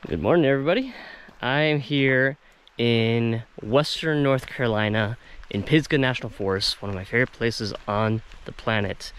Good morning, everybody. I am here in western North Carolina in Pisgah National Forest, one of my favorite places on the planet.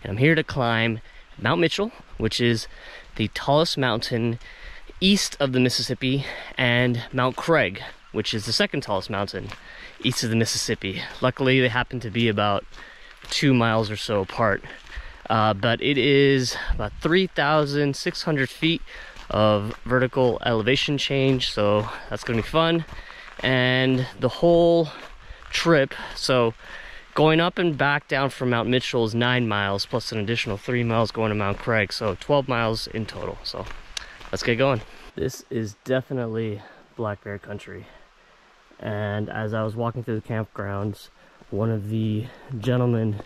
And I'm here to climb Mount Mitchell, which is the tallest mountain east of the Mississippi, and Mount Craig, which is the second tallest mountain east of the Mississippi. Luckily, they happen to be about 2 miles or so apart. But it is about 3,600 feet of vertical elevation change, so that's gonna be fun. And the whole trip, so going up and back down from Mount Mitchell is 9 miles plus an additional 3 miles going to Mount Craig, so 12 miles in total. So let's get going. This is definitely black bear country, and as I was walking through the campgrounds, one of the gentlemen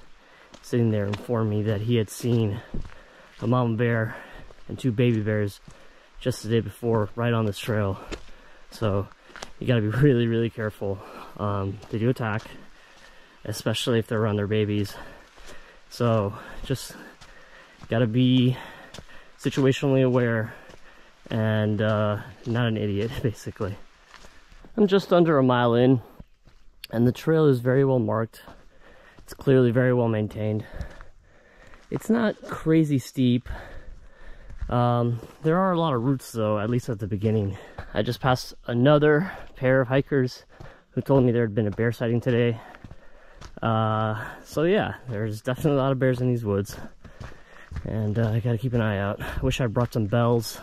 sitting there informed me that he had seen a mama bear and 2 baby bears just the day before right on this trail. So you got to be really careful. They do attack, especially if they're around their babies, so just got to be situationally aware and not an idiot, basically. I'm just under a mile in, and the trail is very well marked. It's clearly very well maintained. It's not crazy steep. There are a lot of roots though, at least at the beginning. I just passed another pair of hikers who told me there had been a bear sighting today. So yeah, there's definitely a lot of bears in these woods, and I gotta keep an eye out. I wish I brought some bells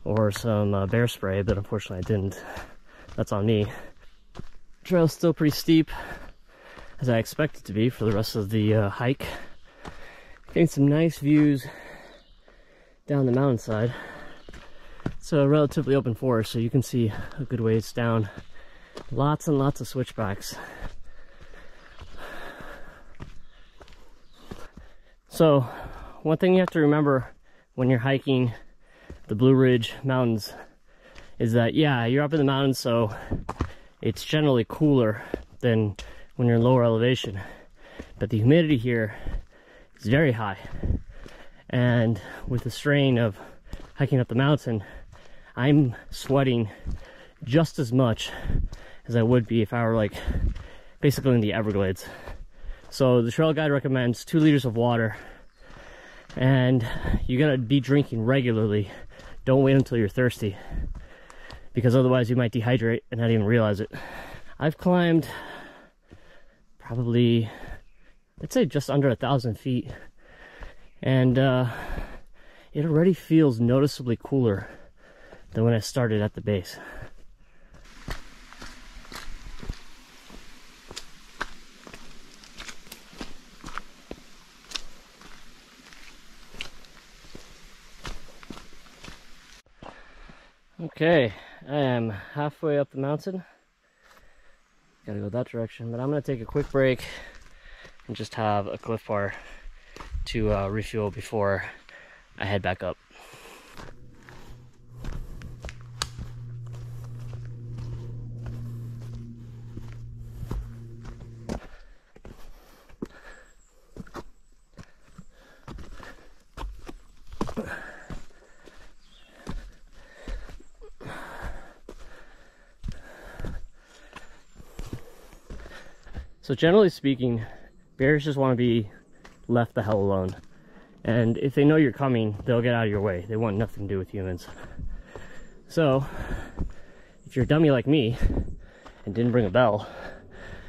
or some bear spray, but unfortunately I didn't. That's on me. Trail's still pretty steep, as I expect it to be for the rest of the hike. Getting some nice views down the mountainside. It's a relatively open forest, so you can see a good ways down. Lots and lots of switchbacks. So one thing you have to remember when you're hiking the Blue Ridge Mountains is that, yeah, you're up in the mountains, so it's generally cooler than when you're in lower elevation, but the humidity here is very high. And with the strain of hiking up the mountain, I'm sweating just as much as I would be if I were like basically in the Everglades. So the trail guide recommends 2 liters of water, and you gotta be drinking regularly. Don't wait until you're thirsty, because otherwise you might dehydrate and not even realize it. I've climbed probably, I'd say just under 1,000 feet, and it already feels noticeably cooler than when I started at the base. Okay, I am halfway up the mountain. Gotta go that direction, but I'm gonna take a quick break and just have a Cliff Bar to refuel before I head back up. So generally speaking, bears just want to be left the hell alone. And if they know you're coming, they'll get out of your way. They want nothing to do with humans. So if you're a dummy like me and didn't bring a bell,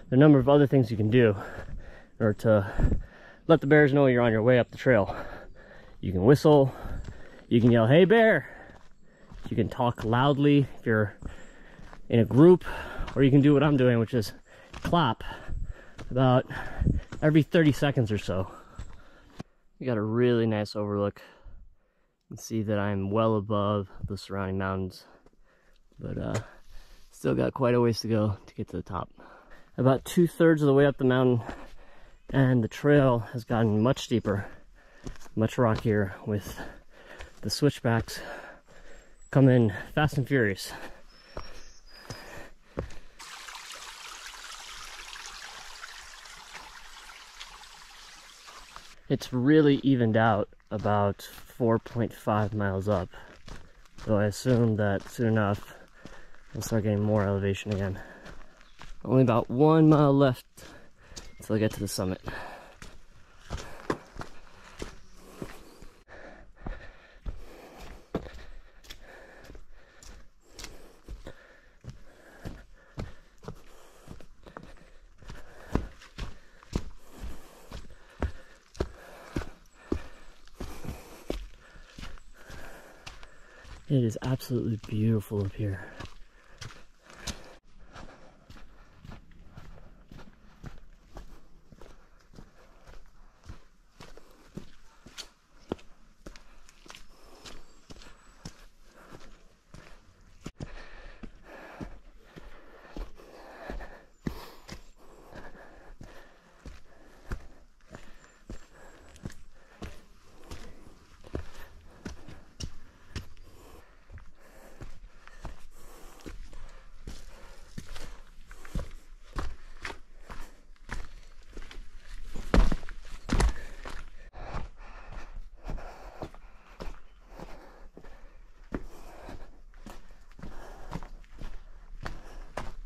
there are a number of other things you can do in order to let the bears know you're on your way up the trail. You can whistle, you can yell, "Hey bear!" You can talk loudly if you're in a group, or you can do what I'm doing, which is clap about every 30 seconds or so. You got a really nice overlook. You can see that I'm well above the surrounding mountains, but still got quite a ways to go to get to the top. About 2/3 of the way up the mountain, and the trail has gotten much steeper, much rockier, with the switchbacks coming fast and furious. It's really evened out about 4.5 miles up, though I assume that soon enough I'll start getting more elevation again. Only about 1 mile left until I get to the summit. It is absolutely beautiful up here.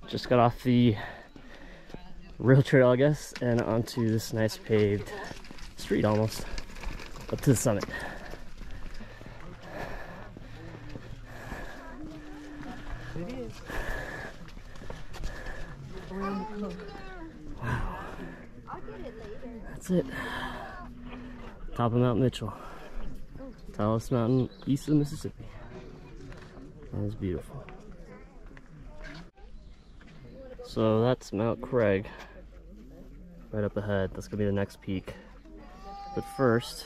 Just got off the rail trail, I guess, and onto this nice paved street almost, up to the summit. Wow. That's it. Top of Mount Mitchell. Tallest mountain east of the Mississippi. That is beautiful. So that's Mount Craig, right up ahead. That's gonna be the next peak. But first,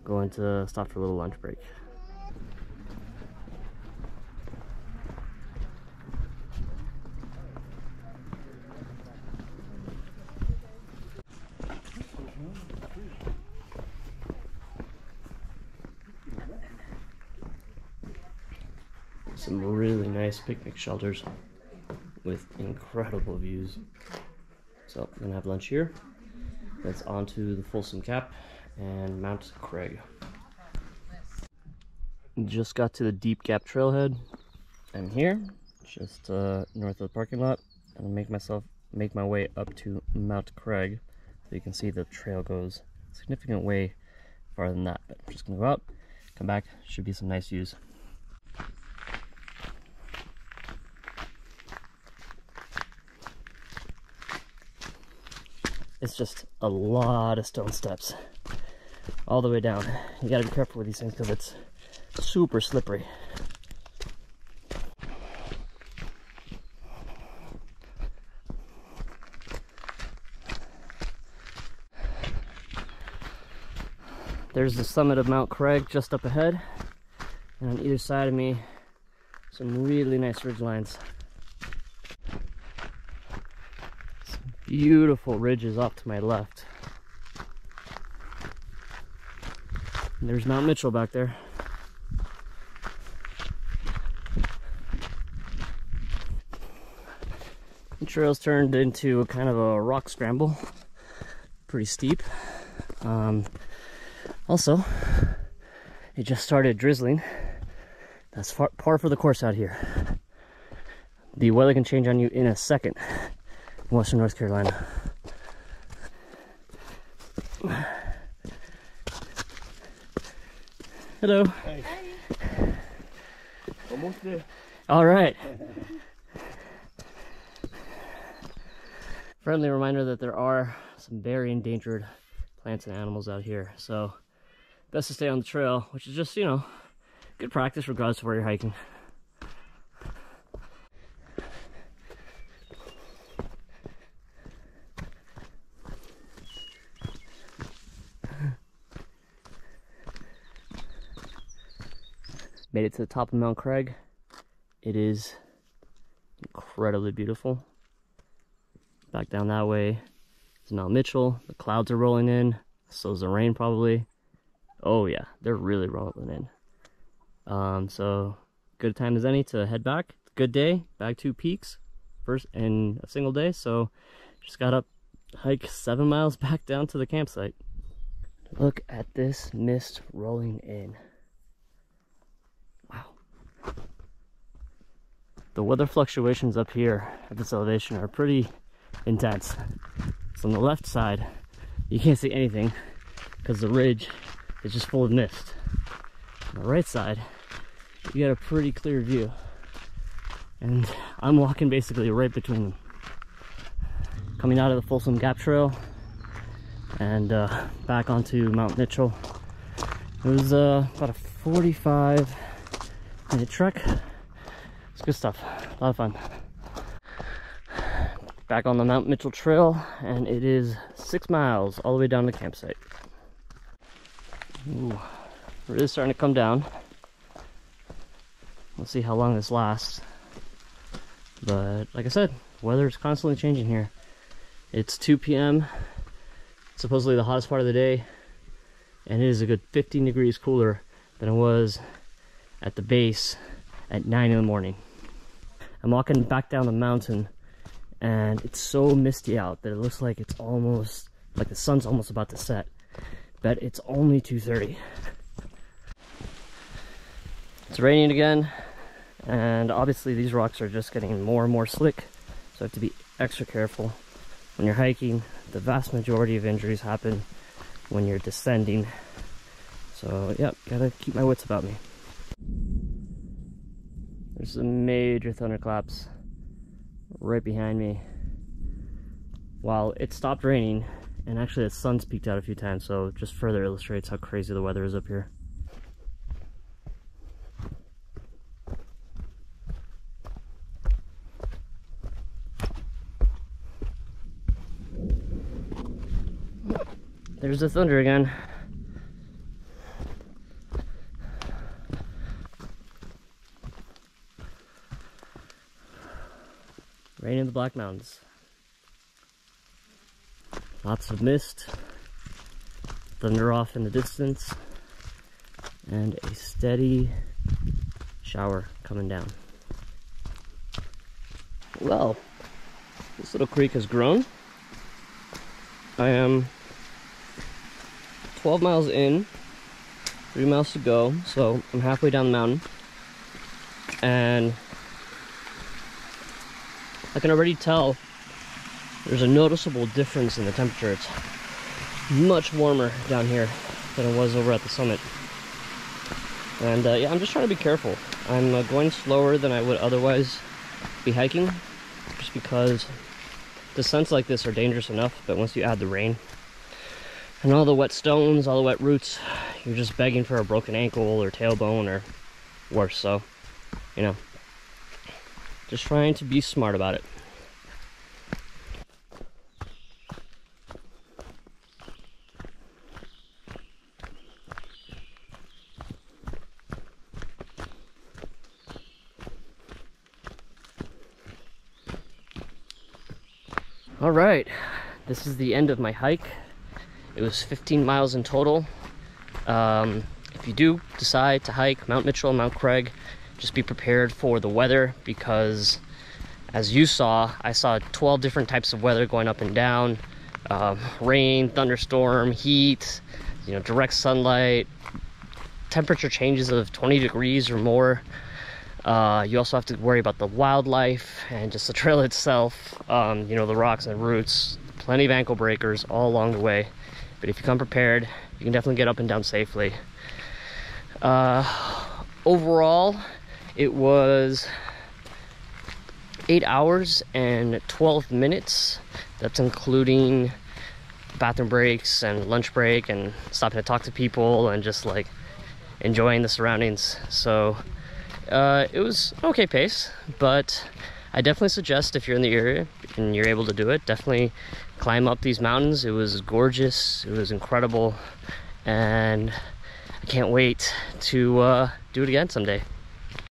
going to stop for a little lunch break. Some really nice picnic shelters with incredible views. So I'm gonna have lunch here. That's onto the Folsom Cap and Mount Craig. Just got to the Deep Gap trailhead. I'm here, just north of the parking lot, and I'll make my way up to Mount Craig, so you can see the trail goes a significant way farther than that. But I'm just gonna go out, come back, should be some nice views. It's just a lot of stone steps all the way down. You gotta be careful with these things because it's super slippery. There's the summit of Mount Craig just up ahead, and on either side of me, some really nice ridge lines. Beautiful ridges off to my left. And there's Mount Mitchell back there. The trail's turned into a kind of a rock scramble. Pretty steep. Also, it just started drizzling. That's par for the course out here. The weather can change on you in a second in Western North Carolina. Hello. Hey. Almost there. All right. Friendly reminder that there are some very endangered plants and animals out here, so best to stay on the trail, which is just, you know, good practice regardless of where you're hiking. Made it to the top of Mount Craig. It is incredibly beautiful. Back down that way is Mount Mitchell. The clouds are rolling in, so is the rain probably. Oh yeah, they're really rolling in. So good time as any to head back. Good day, back 2 peaks, first in a single day. So just got up, hike 7 miles back down to the campsite. Look at this mist rolling in. Wow. the weather fluctuations up here at this elevation are pretty intense. So on the left side, you can't see anything because the ridge is just full of mist. On the right side, you get a pretty clear view. And I'm walking basically right between them. Coming out of the Folsom Gap Trail and back onto Mount Mitchell. It was about a 45-minute trek. It's good stuff, a lot of fun. Back on the Mount Mitchell Trail, and it is 6 miles all the way down to the campsite. Ooh, really starting to come down. We'll see how long this lasts. But like I said, weather is constantly changing here. It's 2 p.m. supposedly the hottest part of the day, and it is a good 15 degrees cooler than it was at the base at 9 in the morning. I'm walking back down the mountain, and it's so misty out that it looks like it's almost like the sun's almost about to set, but it's only 2:30. It's raining again, and obviously these rocks are just getting more and more slick, so I have to be extra careful when you're hiking. The vast majority of injuries happen when you're descending, so yeah, gotta keep my wits about me. There's some major thunderclaps right behind me. While it stopped raining, and actually the sun's peeked out a few times, so it just further illustrates how crazy the weather is up here. There's the thunder again. Rain in the Black Mountains. Lots of mist, thunder off in the distance, and a steady shower coming down. Well, this little creek has grown. I am 12 miles in, 3 miles to go, so I'm halfway down the mountain, and I can already tell there's a noticeable difference in the temperature. It's much warmer down here than it was over at the summit. And yeah, I'm just trying to be careful. I'm going slower than I would otherwise be hiking, just because descents like this are dangerous enough, but once you add the rain and all the wet stones, all the wet roots, you're just begging for a broken ankle or tailbone or worse. So, you know, just trying to be smart about it. All right, this is the end of my hike. It was 15 miles in total. If you do decide to hike Mount Mitchell, Mount Craig, just be prepared for the weather, because as you saw, I saw 12 different types of weather going up and down. Rain, thunderstorm, heat, you know, direct sunlight, temperature changes of 20 degrees or more. You also have to worry about the wildlife and just the trail itself, you know, the rocks and roots, plenty of ankle breakers all along the way. But if you come prepared, you can definitely get up and down safely. Overall, it was 8 hours and 12 minutes. That's including bathroom breaks and lunch break and stopping to talk to people and just like enjoying the surroundings. So it was an okay pace, but I definitely suggest, if you're in the area and you're able to do it, definitely climb up these mountains. It was gorgeous, it was incredible, and I can't wait to do it again someday.